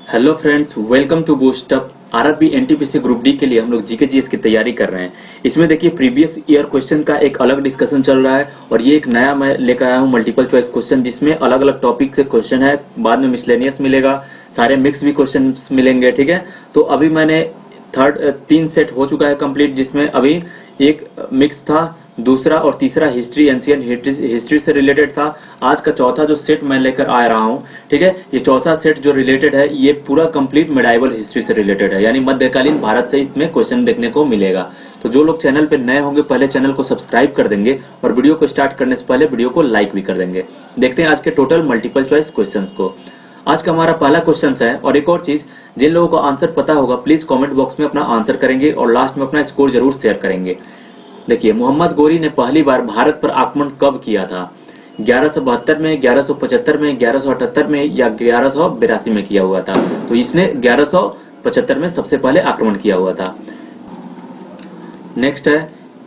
Hello friends, welcome to Boost Up. RRB NTPC group D के लिए हम लोग जीके जीएस की तैयारी कर रहे हैं। इसमें देखिए प्रीवियस ईयर क्वेश्चन का एक अलग डिस्कशन चल रहा है और ये एक नया मैं लेकर आया हूँ मल्टीपल चॉइस क्वेश्चन, जिसमें अलग अलग टॉपिक से क्वेश्चन है। बाद में मिसलेनियस मिलेगा, सारे मिक्स भी क्वेश्चन मिलेंगे। ठीक है, तो अभी मैंने तीन सेट हो चुका है कंप्लीट, जिसमें अभी एक मिक्स था, दूसरा और तीसरा हिस्ट्री एंशियंट हिस्ट्री से रिलेटेड था। आज का चौथा जो सेट मैं लेकर आ रहा हूं, ठीक है, ये चौथा सेट जो रिलेटेड है ये पूरा कंप्लीट मेडाइवल हिस्ट्री से रिलेटेड है, यानी मध्यकालीन भारत से इसमें क्वेश्चन देखने को मिलेगा। तो जो लोग चैनल पे नए होंगे पहले चैनल को सब्सक्राइब कर देंगे और वीडियो को स्टार्ट करने से पहले वीडियो को लाइक भी कर देंगे। देखते हैं आज के टोटल मल्टीपल चॉइस क्वेश्चन को। आज का हमारा पहला क्वेश्चन है, और एक और चीज, जिन लोगों को आंसर पता होगा प्लीज कमेंट बॉक्स में अपना आंसर करेंगे और लास्ट में अपना स्कोर जरूर शेयर करेंगे। देखिए, मोहम्मद गोरी ने पहली बार भारत पर आक्रमण कब किया था? 1172 में, 1175 में, 1178 में या 1182 में किया हुआ था? तो इसने 1175 में सबसे पहले आक्रमण किया हुआ था। नेक्स्ट है,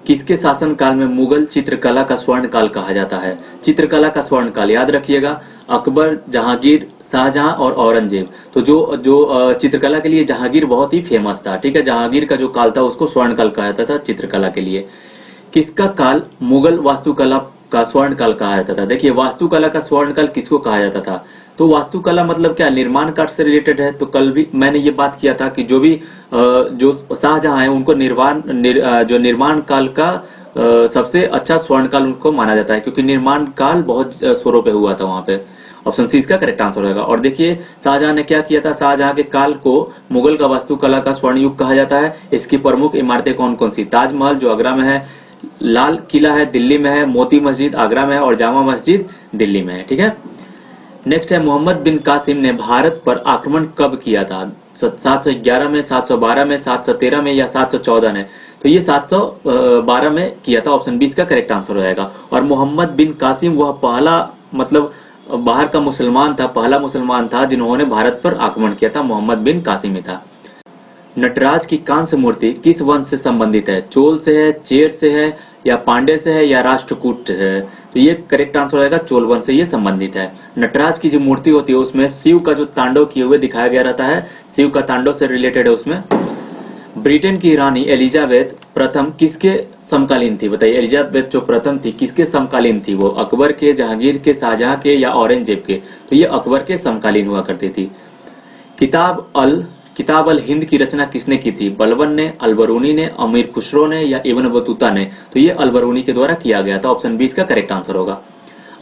किसके शासन काल में मुगल चित्रकला का स्वर्ण काल कहा जाता है? चित्रकला का स्वर्ण काल याद रखिएगा, अकबर, जहांगीर, शाहजहां और औरंगजेब। तो जो चित्रकला के लिए जहांगीर बहुत ही फेमस था। ठीक है, जहांगीर का जो काल था उसको स्वर्ण काल कहा जाता था चित्रकला के लिए। किसका काल मुगल वास्तुकला का स्वर्ण काल कहा जाता था? देखिए, वास्तुकला का स्वर्ण काल किसको कहा जाता था? तो वास्तुकला मतलब क्या, निर्माण कार्य से रिलेटेड है। तो कल भी मैंने ये बात किया था कि जो शाहजहां है उनको जो निर्माण काल का सबसे अच्छा स्वर्ण काल उनको माना जाता है, क्योंकि निर्माण काल बहुत स्वरों पे हुआ था वहां पे। ऑप्शन सी इसका करेक्ट आंसर होगा। और देखिए, शाहजहां ने क्या किया था? शाहजहां के काल को मुगल का वास्तुकला का स्वर्ण युग कहा जाता है। इसकी प्रमुख इमारतें कौन कौन सी? ताजमहल जो आगरा में है, लाल किला है दिल्ली में है, मोती मस्जिद आगरा में है और जामा मस्जिद दिल्ली में है। ठीक है, नेक्स्ट है, मोहम्मद बिन कासिम ने भारत पर आक्रमण कब किया था? 711 में, 712 में, 713 में या 714 में? तो ये 712 में किया था। ऑप्शन 20 का करेक्ट आंसर हो जाएगा। और मोहम्मद बिन कासिम वह पहला मतलब बाहर का मुसलमान था, पहला मुसलमान था जिन्होंने भारत पर आक्रमण किया था, मोहम्मद बिन कासिम ही था। नटराज की कांस्य मूर्ति किस वंश से संबंधित है? चोल से है, चेर से है या पांडे से है या राष्ट्रकूट से है? तो ये करेक्ट आंसर हो जाएगा, चोल वंश से ये संबंधित है। नटराज की जो मूर्ति होती है उसमें शिव का जो तांडव किए हुए दिखाया गया रहता है, शिव का तांडव से रिलेटेड है उसमें। ब्रिटेन की रानी एलिजाबेथ प्रथम किसके समकालीन थी? बताइए, एलिजाबेथ जो प्रथम थी किसके समकालीन थी? वो अकबर के, जहांगीर के, शाहजहां के या औरंगजेब के? तो ये अकबर के समकालीन हुआ करती थी। किताब अल हिंद की रचना किसने की थी? बलबन ने, अलबरूनी ने, अमीर खुसरो ने या इब्न बतूता ने? तो ये अलबरूनी के द्वारा किया गया था। ऑप्शन 20 का करेक्ट आंसर होगा।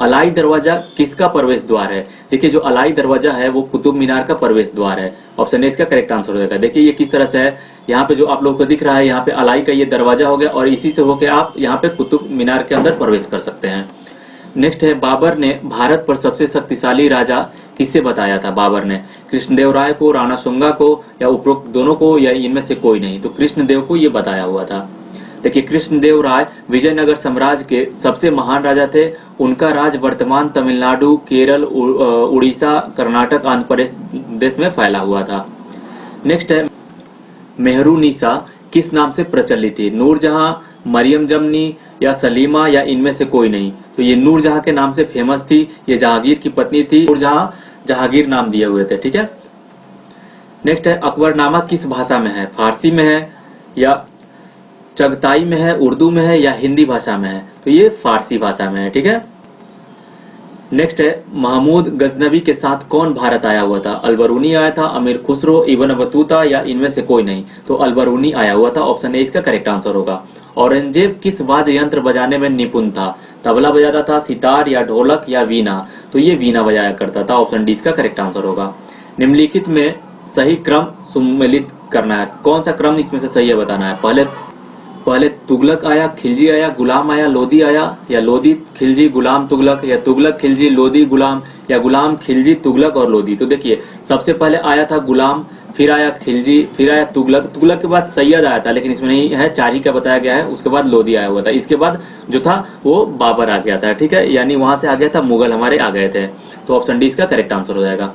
अलाई दरवाजा किसका प्रवेश द्वार है? देखिए, जो अलाई दरवाजा है वो कुतुब मीनार का प्रवेश द्वार है। ऑप्शन ए इसका करेक्ट आंसर हो जाएगा। देखिए ये किस तरह से है, यहाँ पे जो आप लोगों को दिख रहा है, यहाँ पे अलाई का ये दरवाजा हो गया और इसी से होकर आप यहाँ पे कुतुब मीनार के अंदर प्रवेश कर सकते हैं। नेक्स्ट है, बाबर ने भारत पर सबसे शक्तिशाली राजा किसे बताया था? बाबर ने कृष्णदेव राय को, राणा सुंगा को या उपरोक्त दोनों को या इनमें से कोई नहीं? तो कृष्णदेव को ये बताया हुआ था। देखिए, कृष्णदेव राय विजयनगर साम्राज्य के सबसे महान राजा थे। उनका राज वर्तमान तमिलनाडु, केरल, उड़ीसा, कर्नाटक, आंध्र प्रदेश में फैला हुआ था। नेक्स्ट है, मेहरुनिसा किस नाम से प्रचलित थी? नूरजहां, मरियम जमनी या सलीमा या इनमें से कोई नहीं? तो ये नूरजहां के नाम से फेमस थी। ये जहांगीर की पत्नी थी। नूरजहां जहांगीर नाम दिए हुए थे। ठीक है, नेक्स्ट है, अकबरनामा किस भाषा में है? फारसी में है या चगताई में है, उर्दू में है या हिंदी भाषा में है? तो ये फारसी भाषा में है। ठीक है, नेक्स्ट है, महमूद गजनवी के साथ कौन भारत आया हुआ था? अलबरूनी आया था, अमीर खुसरो, इब्न बतूता या इनमें से कोई नहीं? तो अलबरूनी आया हुआ था। ऑप्शन ए इसका करेक्ट आंसर होगा। औरंगजेब किस वाद्य यंत्र बजाने में निपुण था? तबला बजाता था, सितार या ढोलक या वीणा? तो ये वीणा बजाया करता था। ऑप्शन डी इसका करेक्ट आंसर होगा। निम्नलिखित में सही क्रम सुमेलित करना है। कौन सा क्रम इसमें से सही है बताना है। पहले तुगलक आया, खिलजी आया, गुलाम आया, लोदी आया या लोदी खिलजी गुलाम तुगलक या तुगलक खिलजी लोदी गुलाम या गुलाम खिलजी तुगलक और लोदी? तो देखिए, सबसे पहले आया था गुलाम, फिर आया खिलजी, फिर आया तुगलक, तुगलक के बाद सैयद आया था, लेकिन इसमें नहीं है, 4 ही का बताया गया है। उसके बाद लोदी आया हुआ था। इसके बाद जो था वो बाबर आ गया था। ठीक है, यानी वहां से आ गया था, मुगल हमारे आ गए थे। तो ऑप्शन डी इसका करेक्ट आंसर हो जाएगा।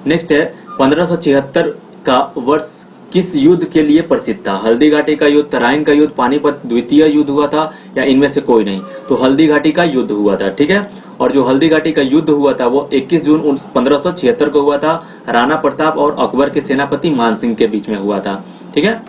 नेक्स्ट है, 1576 का वर्ष किस युद्ध के लिए प्रसिद्ध था? हल्दी घाटी का युद्ध, तराइन का युद्ध, पानीपत द्वितीय युद्ध हुआ था या इनमें से कोई नहीं? तो हल्दी घाटी का युद्ध हुआ था। ठीक है, और जो हल्दी घाटी का युद्ध हुआ था वो 21 जून 1576 को हुआ था, राणा प्रताप और अकबर के सेनापति मानसिंह के बीच में हुआ था। ठीक है,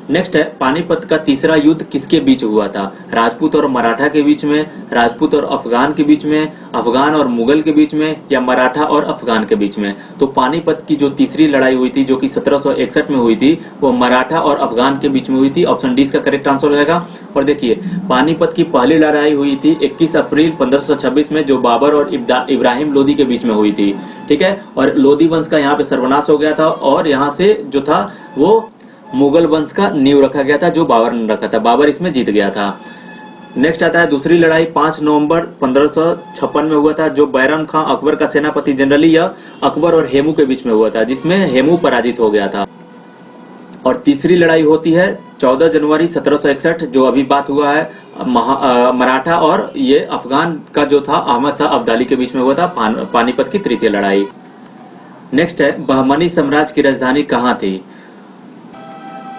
नेक्स्ट है पानीपत का तीसरा युद्ध किसके बीच हुआ था? राजपूत और मराठा के बीच में, राजपूत और अफगान के बीच में, अफगान और मुगल के बीच में, या मराठा और अफगान के बीच में? तो पानीपत की जो तीसरी लड़ाई हुई थी जो कि 1761 में हुई थी वो मराठा और अफगान के बीच में हुई थी। ऑप्शन डी इसका करेक्ट आंसर हो जाएगा। और देखिए पानीपत की पहली लड़ाई हुई थी 21 अप्रैल 1526 में जो बाबर और इब्राहिम लोदी के बीच में हुई थी। ठीक है, और लोदी वंश का यहाँ पे सर्वनाश हो गया था और यहाँ से जो था वो मुगल वंश का नींव रखा गया था जो बाबर ने रखा था, बाबर इसमें जीत गया था। नेक्स्ट आता है दूसरी लड़ाई 5 नवंबर 1556 में हुआ था जो बैरम खां अकबर का सेनापति जनरली या अकबर और हेमू के बीच में हुआ था जिसमें हेमू पराजित हो गया था। और तीसरी लड़ाई होती है 14 जनवरी 1761 जो अभी बात हुआ है मराठा और ये अफगान का जो था अहमद शाह अब्दाली के बीच में हुआ था, पानीपत की तृतीय लड़ाई। नेक्स्ट है बहमनी साम्राज्य की राजधानी कहाँ थी?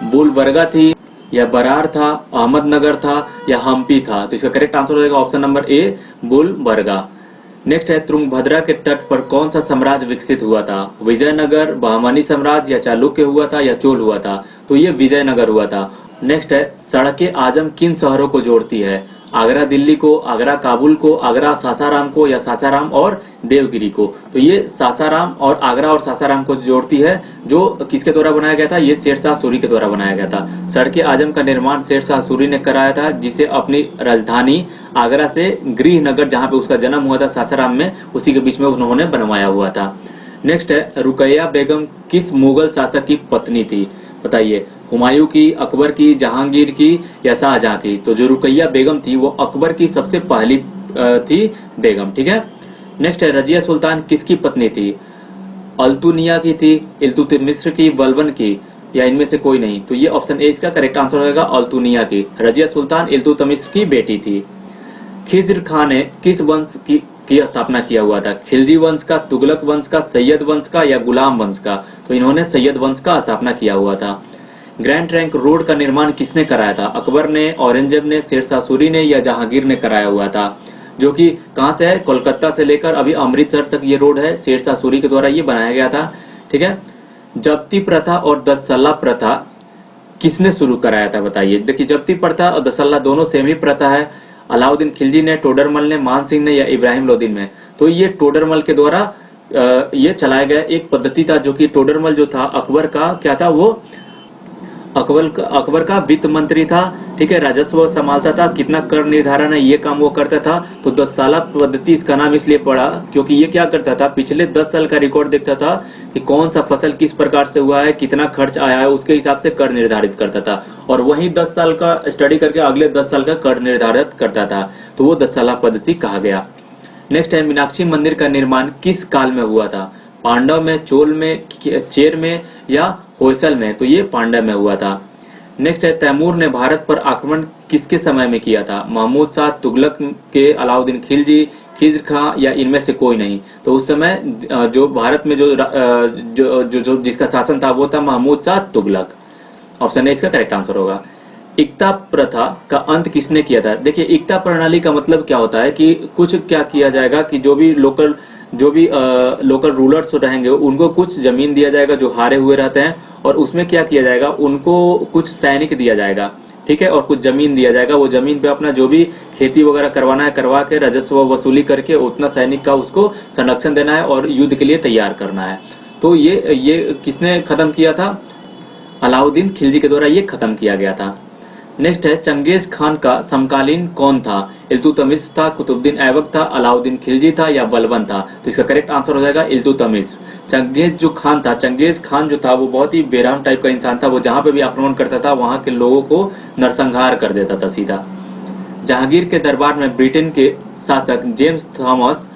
बुलबरगा थी या बरार था, अहमदनगर था या हम्पी था? तो इसका करेक्ट आंसर हो जाएगा ऑप्शन नंबर ए बुलबरगा। नेक्स्ट है तुंगभद्रा के तट पर कौन सा साम्राज्य विकसित हुआ था? विजयनगर, बहमनी साम्राज्य या चालुक्य हुआ था या चोल हुआ था? तो ये विजयनगर हुआ था। नेक्स्ट है सड़कें आजम किन शहरों को जोड़ती है? आगरा दिल्ली को, आगरा काबुल को, आगरा सासाराम को या सासाराम और देवगिरी को? तो ये सासाराम और आगरा और सासाराम को जोड़ती है जो किसके द्वारा बनाया गया था? ये शेरशाह सूरी के द्वारा बनाया गया था। सड़के आजम का निर्माण शेरशाह सूरी ने कराया था जिसे अपनी राजधानी आगरा से गृहनगर जहां पे उसका जन्म हुआ था सासाराम में उसी के बीच में उन्होंने बनवाया हुआ था। नेक्स्ट है रुकैया बेगम किस मुगल शासक की पत्नी थी? बताइए, हुमायूं की, अकबर की, जहांगीर की या शाहजहां की? तो जो रुकैया बेगम थी वो अकबर की सबसे पहली थी बेगम। ठीक है, नेक्स्ट है रजिया सुल्तान किसकी पत्नी थी? अल्तुनिया की थी, इल्तुतमिश की, बलबन की या इनमें से कोई नहीं? तो ये ऑप्शन ए इसका करेक्ट आंसर होगा अल्तुनिया की। रजिया सुल्तान इल्तुतमिश की बेटी थी। खिज्र खान ने किस वंश की स्थापना किया हुआ था? खिलजी वंश का, तुगलक वंश का, सैयद वंश का या गुलाम वंश का? तो इन्होंने सैयद वंश का स्थापना किया हुआ था। ग्रैंड ट्रंक रोड का निर्माण किसने कराया था? अकबर ने, औरंगजेब ने, शेरशाह सूरी ने या जहांगीर ने कराया हुआ था? जो कि कहां से है? कोलकाता से लेकर अभी अमृतसर तक ये रोड है, शेरशाह सूरी के द्वारा ये बनाया गया था। ठीक है, जब्ती प्रथा और 10 सल्ला प्रथा किसने शुरू कराया था? बताइए। देखिए जब्ती प्रथा और 10 सल्ला दोनों सेम ही प्रथा है। अलाउद्दीन खिलजी ने, टोडरमल ने, मानसिंह ने या इब्राहिम लोदी ने? तो ये टोडरमल के द्वारा ये चलाया गया एक पद्धति था जो कि टोडरमल जो था अकबर का क्या था? वो अकबर का वित्त मंत्री था। ठीक है, राजस्व संभालता था, कितना कर निर्धारण है ये काम वो करता था। तो 10 साला पद्धति इसका नाम इसलिए पड़ा क्योंकि ये क्या करता था? पिछले 10 साल का रिकॉर्ड देखता था कि कौन सा फसल किस प्रकार से हुआ है, कितना खर्च आया है, उसके हिसाब से कर निर्धारित करता था और वही 10 साल का स्टडी करके अगले 10 साल का कर निर्धारित करता था। तो वो 10 साला पद्धति कहा गया। नेक्स्ट है मीनाक्षी मंदिर का निर्माण किस काल में हुआ था? पांडव में, चोल में, चेर में या होयसल में? तो ये पांडव में हुआ था। नेक्स्ट है तैमूर ने भारत पर आक्रमण किसके समय में किया था? महमूद शाह, तुगलक के, अलाउद्दीन खिलजी, खिज्र खां या इनमें से कोई नहीं? तो उस समय जो भारत में जो जिसका शासन था वो था महमूद शाह तुगलक। ऑप्शन ए इसका करेक्ट आंसर होगा। इक्ता प्रथा का अंत किसने किया था? देखिए इक्ता प्रणाली का मतलब क्या होता है कि कुछ क्या किया जाएगा कि जो भी लोकल रूलर्स रहेंगे उनको कुछ जमीन दिया जाएगा जो हारे हुए रहते हैं और उसमें क्या किया जाएगा? उनको कुछ सैनिक दिया जाएगा। ठीक है, और कुछ जमीन दिया जाएगा। वो जमीन पे अपना जो भी खेती वगैरह करवाना है करवा के राजस्व वसूली करके उतना सैनिक का उसको संरक्षण देना है और युद्ध के लिए तैयार करना है। तो ये किसने खत्म किया था? अलाउद्दीन खिलजी के द्वारा ये खत्म किया गया था। नेक्स्ट है चंगेज खान का समकालीन कौन था? इल्तुतमिश था, कुतुबुद्दीन ऐबक था, अलाउद्दीन खिलजी था या बलबन था? तो इसका करेक्ट आंसर हो जाएगा इल्तुतमिश। चंगेज जो खान था, चंगेज खान जो था वो बहुत ही बेरहम टाइप का इंसान था। वो जहां पे भी आक्रमण करता था वहां के लोगों को नरसंहार कर देता था सीधा। जहांगीर के दरबार में ब्रिटेन के शासक जेम्स थॉमस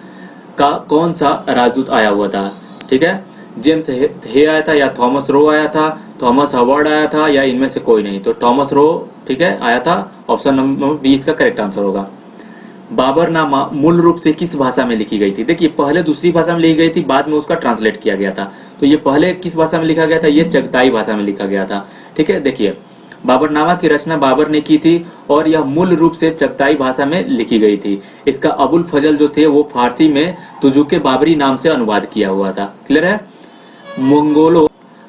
का कौन सा राजदूत आया हुआ था? ठीक है, जेम्स हे आया था या थॉमस रो आया था, थॉमस हवर्ड आया था या इनमें से कोई नहीं? तो थॉमस रो ठीक है आया था। ऑप्शन नंबर बी इसका करेक्ट आंसर होगा। बाबरनामा मूल रूप से किस भाषा में लिखी गई थी? देखिए पहले दूसरी भाषा में लिखी गई थी, बाद में उसका ट्रांसलेट किया गया था। तो ये पहले किस भाषा में लिखा गया था? ये चगताई भाषा में लिखा गया था। ठीक है, देखिए बाबरनामा की रचना बाबर ने की थी और यह मूल रूप से चगताई भाषा में लिखी गई थी। इसका अबुल फजल जो थे वो फारसी में तुजुके बाबरी नाम से अनुवाद किया हुआ था। क्लियर है?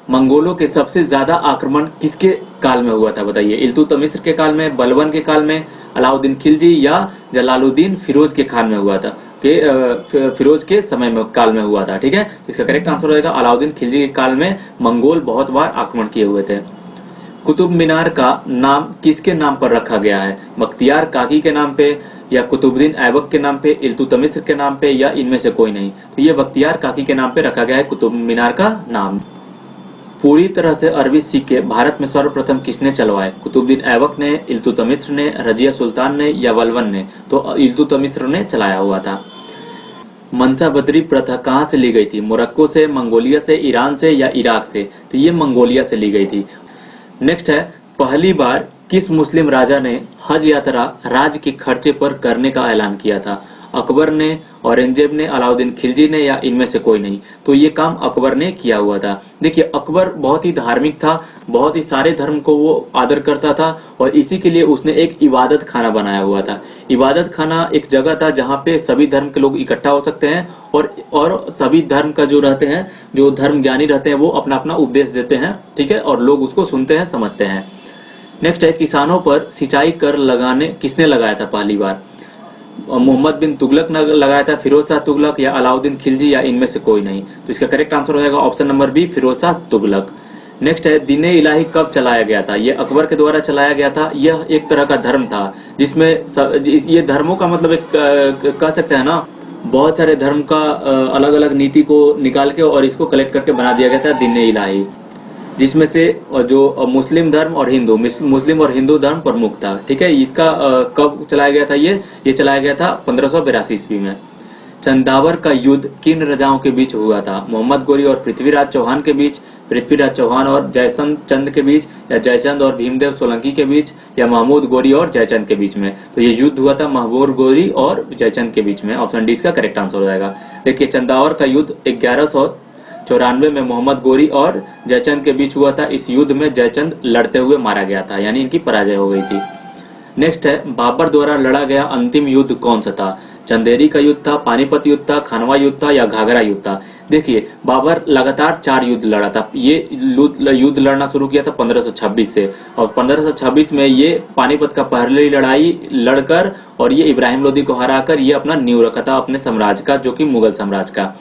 मंगोलों के सबसे ज्यादा आक्रमण किसके काल में हुआ था बताइए? इल्तुतमिश के काल में, बलबन के काल में, अलाउद्दीन खिलजी या जलालुद्दीन फिरोज के काल में हुआ था? फिरोज के समय में काल में हुआ था। ठीक है, इसका करेक्ट आंसर हो जाएगा अलाउद्दीन खिलजी के काल में मंगोल बहुत बार आक्रमण किए हुए थे। कुतुब मीनार का नाम किसके नाम पर रखा गया है? बख्तियार काकी के नाम पे, या कुतुबुद्दीन ऐबक के नाम पे, इल्तुतमिश के नाम पे, या इनमें से कोई नहीं? तो ये बख्तियार काकी के नाम पे रखा गया है कुतुब मीनार का नाम। पूरी तरह से अरबी सिक्के भारत में सर्वप्रथम किसने चलवाए? कुतुबुद्दीन ऐबक ने, इल्तुतमिश ने, रजिया सुल्तान ने, या बलबन ने? तो इल्तुतमिश ने चलाया हुआ था। मनसा बदरी प्रथा कहाँ से ली गई थी? मोरक्को से, मंगोलिया से, ईरान से, या इराक से? तो ये मंगोलिया से ली गई थी। नेक्स्ट है, पहली बार किस मुस्लिम राजा ने हज यात्रा राज्य के खर्चे पर करने का ऐलान किया था? अकबर ने, औरंगजेब ने, अलाउद्दीन खिलजी ने, या इनमें से कोई नहीं? तो ये काम अकबर ने किया हुआ था। देखिए, अकबर बहुत ही धार्मिक था, बहुत ही सारे धर्म को वो आदर करता था और इसी के लिए उसने एक इबादत खाना बनाया हुआ था। इबादत खाना एक जगह था जहाँ पे सभी धर्म के लोग इकट्ठा हो सकते हैं और सभी धर्म का जो रहते हैं, जो धर्म ज्ञानी रहते हैं, वो अपना अपना उपदेश देते हैं। ठीक है, और लोग उसको सुनते हैं, समझते हैं। नेक्स्ट है, किसानों पर सिंचाई कर लगाने किसने लगाया था पहली बार? मोहम्मद बिन तुगलक ने लगाया था, फिरोज शाह तुगलक, या अलाउद्दीन खिलजी, या इनमें से कोई नहीं? तो इसका करेक्ट आंसर हो जाएगा option number B, Firoz Shah Tughlaq. Next है, दीने इलाही कब चलाया गया था? ये अकबर के द्वारा चलाया गया था। यह एक तरह का धर्म था जिसमें ये धर्मों का मतलब एक कह सकते हैं ना, बहुत सारे धर्म का अलग अलग नीति को निकाल के और इसको कलेक्ट करके बना दिया गया था दीने इलाही, जिसमें से जो मुस्लिम धर्म और हिंदू, मुस्लिम और हिंदू धर्म प्रमुख था। ठीक है, इसका कब चलाया गया था? ये चलाया गया था 1582 ईस्वी में। चंदावर का युद्ध किन राजाओं के बीच हुआ था? मोहम्मद गोरी और पृथ्वीराज चौहान के बीच, पृथ्वीराज चौहान और जयचंद चंद के बीच, या जयचंद और भीमदेव सोलंकी के बीच, या महमूद गोरी और जयचंद के बीच में? तो ये युद्ध हुआ था महमूद गोरी और जयचंद के बीच में। ऑप्शन डी इसका करेक्ट आंसर हो जाएगा। देखिए, चंदावर का युद्ध 1194 में मोहम्मद गोरी और जयचंद के बीच हुआ था। इस युद्ध में जयचंद लड़ते हुए मारा गया था, यानी इनकी पराजय हो गई थी। नेक्स्ट है, बाबर द्वारा लड़ा गया अंतिम युद्ध कौन सा था? चंदेरी का युद्ध था, पानीपत युद्ध था, खानवा युद्ध था, या घाघरा युद्ध था? देखिए, बाबर लगातार 4 युद्ध लड़ा था। ये युद्ध लड़ना शुरू किया था 1526 से, और 1526 में ये पानीपत का पहली लड़ाई लड़कर और ये इब्राहिम लोदी को हराकर ये अपना नींव रखा था अपने साम्राज्य का, जो कि मुगल साम्राज्य का।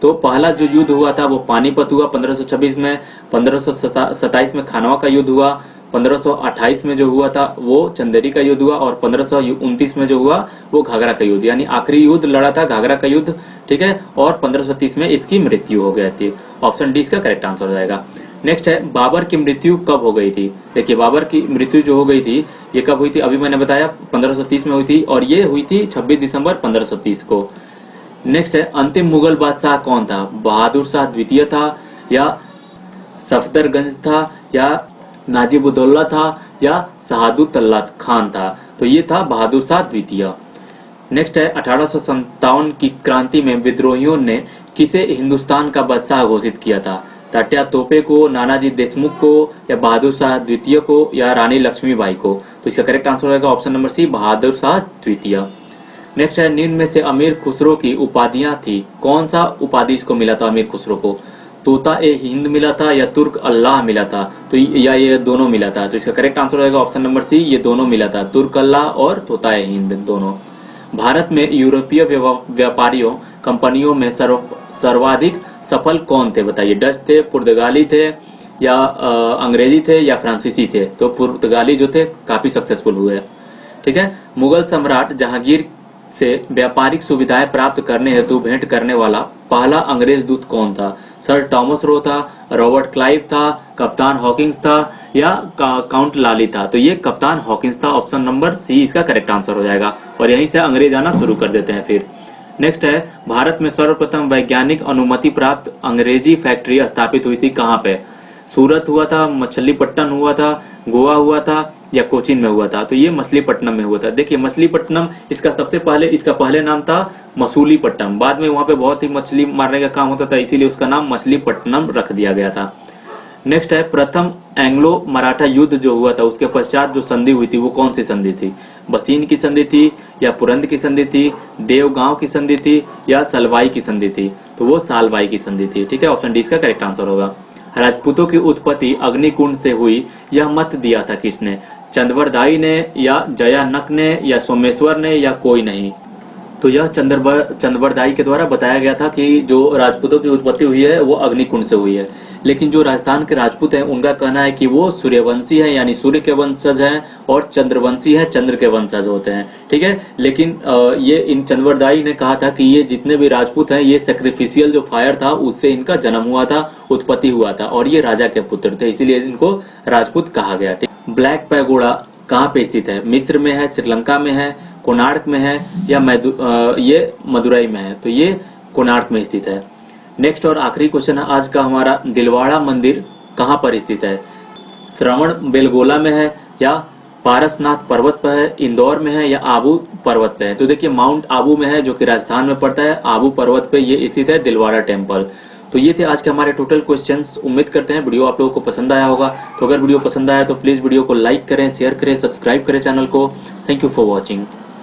तो पहला जो युद्ध हुआ था वो पानीपत हुआ 1526 में, 1527 में खानवा का युद्ध हुआ, 1528 में जो हुआ था वो चंदेरी का युद्ध हुआ, और 1529 में जो हुआ वो घाघरा का युद्ध, यानी आखिरी युद्ध लड़ा था घाघरा का युद्ध। ठीक है, और 1530 में इसकी मृत्यु हो गई थी। ऑप्शन डी इसका करेक्ट आंसर हो जाएगा। नेक्स्ट है, बाबर की मृत्यु कब हो गई थी? देखिए, बाबर की मृत्यु जो हो गई थी ये कब हुई थी? अभी मैंने बताया 1530 में हुई थी, और ये हुई थी 26 दिसंबर 1530 को। नेक्स्ट है, अंतिम मुगल बादशाह कौन था? बहादुर शाह द्वितीय था, या सफदरगंज था, या नाजिबुद्दौला था, या शहादुतल्ला खान था? तो ये था बहादुर शाह द्वितीय। नेक्स्ट है, 1857 की क्रांति में विद्रोहियों ने किसे हिंदुस्तान का बादशाह घोषित किया था? तात्या तोपे को, नानाजी देशमुख को, या बहादुर शाह द्वितीय को, या रानी लक्ष्मीबाई को? तो इसका करेक्ट आंसर होगा option number C, Bahadur Shah द्वितीय। नेक्स्ट है, निम्न में से अमीर खुसरो की उपाधियां थी, कौन सा उपाधि इसको मिला था अमीर खुसरो को? तोता ए हिंद मिला था, या तुर्क अल्लाह मिला था? तो या ये दोनों मिला था? तो इसका करेक्ट आंसर होगा ऑप्शन नंबर सी, ये दोनों मिला था, तुर्क अल्लाह और तोता ए हिंद दोनों। भारत में यूरोपीय व्यापारियों कंपनियों में सर्वाधिक सफल कौन थे बताइए? डच थे, पुर्तगाली थे, या अंग्रेजी थे, या फ्रांसीसी थे? तो पुर्तगाली जो थे काफी सक्सेसफुल हुए। ठीक है, मुगल सम्राट जहांगीर से व्यापारिक सुविधाएं प्राप्त करने हेतु भेंट करने वाला पहला अंग्रेज दूत कौन था? सर टॉमस रो था, रॉबर्ट क्लाइव था, कप्तान हॉकिंस था, या काउंट लाली था? तो ये कप्तान हॉकिंस था। ऑप्शन नंबर सी इसका करेक्ट आंसर हो जाएगा, और यहीं से अंग्रेज आना शुरू कर देते हैं फिर। नेक्स्ट है, भारत में सर्वप्रथम वैज्ञानिक अनुमति प्राप्त अंग्रेजी फैक्ट्री स्थापित हुई थी कहाँ पे? सूरत हुआ था, मछलीपट्टनम हुआ था, गोवा हुआ था, या कोचीन में हुआ था? तो ये मछलीपट्टनम में हुआ था। देखिए, मछलीपट्टनम इसका पहले नाम था मसूलीपट्टनम, बाद में वहां पे बहुत ही मछली मारने का काम होता था, इसीलिए उसका नाम मछलीपट्टनम रख दिया गया था। नेक्स्ट है प्रथम एंग्लो मराठा युद्ध जो हुआ था उसके पश्चात जो संधि हुई थी वो कौन सी संधि थी? बसीन की संधि थी या पुरंद की संधि थी, देवगांव की संधि थी या सलवाई की संधि थी? तो वो सालवाई की संधि थी। ठीक है, ऑप्शन डी इसका करेक्ट आंसर होगा। राजपूतों की उत्पत्ति अग्निकुंड से हुई, यह मत दिया था किसने? चंद्रवरदाई ने या जयानक ने या सोमेश्वर ने या कोई नहीं? तो यह चंद्रवरदाई के द्वारा बताया गया था कि जो राजपूतों की उत्पत्ति हुई है वो अग्निकुंड से हुई है। लेकिन जो राजस्थान के राजपूत हैं उनका कहना है कि वो सूर्यवंशी है, यानी सूर्य के वंशज हैं, और चंद्रवंशी है, चंद्र के वंशज होते हैं। ठीक है, लेकिन ये इन चंद्रवरदाई ने कहा था कि ये जितने भी राजपूत हैं ये सेक्रिफिशियल जो फायर था उससे इनका जन्म हुआ था, उत्पत्ति हुआ था, और ये राजा के पुत्र थे, इसीलिए इनको राजपूत कहा गया। ठीक, ब्लैक पैगोडा कहाँ पे स्थित है? मिस्र में है, श्रीलंका में है, कोणार्क में है या ये मदुरई में है? तो ये कोणार्क में स्थित है। नेक्स्ट और आखिरी क्वेश्चन है आज का हमारा, दिलवाड़ा मंदिर कहाँ पर स्थित है? श्रवण बेलगोला में है या पारसनाथ पर्वत पर है, इंदौर में है या आबू पर्वत पे है? तो देखिए माउंट आबू में है जो कि राजस्थान में पड़ता है, आबू पर्वत पे ये स्थित है दिलवाड़ा टेम्पल। तो ये थे आज के हमारे टोटल क्वेश्चंस। उम्मीद करते हैं वीडियो आप लोगों को पसंद आया होगा। तो अगर वीडियो पसंद आया तो प्लीज वीडियो को लाइक करें, शेयर करें, सब्सक्राइब करें चैनल को। Thank you for watching.